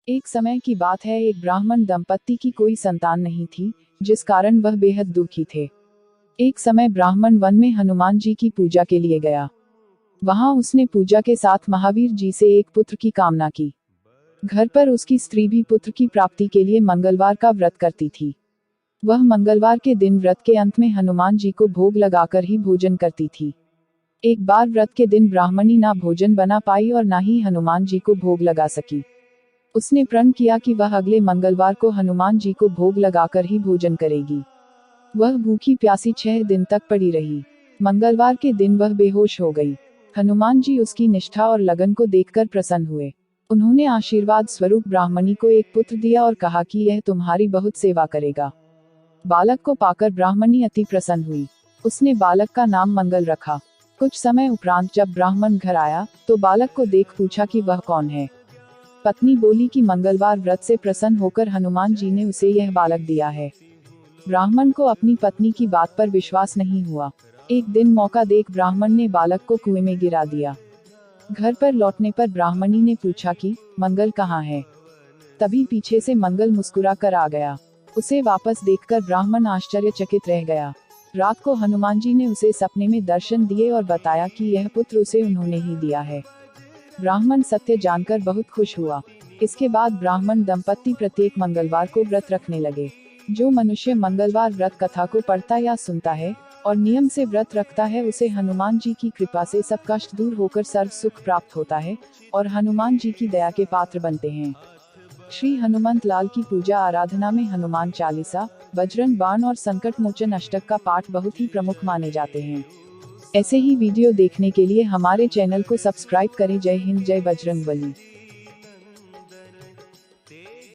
एक समय की बात है, एक ब्राह्मण दंपत्ति की कोई संतान नहीं थी, जिस कारण वह बेहद दुखी थे। एक समय ब्राह्मण वन में हनुमान जी की पूजा के लिए गया। वहां उसने पूजा के साथ महावीर जी से एक पुत्र की कामना की। घर पर उसकी स्त्री भी पुत्र की प्राप्ति के लिए मंगलवार का व्रत करती थी। वह मंगलवार के दिन व्रत के अंत में हनुमान जी को भोग लगाकर ही भोजन करती थी। एक बार व्रत के दिन ब्राह्मणी ना भोजन बना पाई और ना ही हनुमान जी को भोग लगा सकी। उसने प्रण किया कि वह अगले मंगलवार को हनुमान जी को भोग लगाकर ही भोजन करेगी। वह भूखी प्यासी 6 दिन तक पड़ी रही। मंगलवार के दिन वह बेहोश हो गई। हनुमान जी उसकी निष्ठा और लगन को देखकर प्रसन्न हुए। उन्होंने आशीर्वाद स्वरूप ब्राह्मणी को एक पुत्र दिया और कहा कि यह तुम्हारी बहुत सेवा करेगा। बालक को पाकर ब्राह्मणी अति प्रसन्न हुई। उसने बालक का नाम मंगल रखा। कुछ समय उपरांत जब ब्राह्मण घर आया तो बालक को देख पूछा कि वह कौन है। पत्नी बोली कि मंगलवार व्रत से प्रसन्न होकर हनुमान जी ने उसे यह बालक दिया है। ब्राह्मण को अपनी पत्नी की बात पर विश्वास नहीं हुआ। एक दिन मौका देख ब्राह्मण ने बालक को कुएं में गिरा दिया। घर पर लौटने पर ब्राह्मणी ने पूछा कि मंगल कहाँ है। तभी पीछे से मंगल मुस्कुरा कर आ गया। उसे वापस देखकर ब्राह्मण आश्चर्यचकित रह गया। रात को हनुमान जी ने उसे सपने में दर्शन दिए और बताया कि यह पुत्र उसे उन्होंने ही दिया है। ब्राह्मण सत्य जानकर बहुत खुश हुआ। इसके बाद ब्राह्मण दंपत्ति प्रत्येक मंगलवार को व्रत रखने लगे। जो मनुष्य मंगलवार व्रत कथा को पढ़ता या सुनता है और नियम से व्रत रखता है, उसे हनुमान जी की कृपा से सब कष्ट दूर होकर सर्व सुख प्राप्त होता है और हनुमान जी की दया के पात्र बनते हैं। श्री हनुमंत लाल की पूजा आराधना में हनुमान चालीसा, बजरंग बाण और संकट मोचन अष्टक का पाठ बहुत ही प्रमुख माने जाते हैं। ऐसे ही वीडियो देखने के लिए हमारे चैनल को सब्सक्राइब करें। जय हिंद, जय बजरंगबली।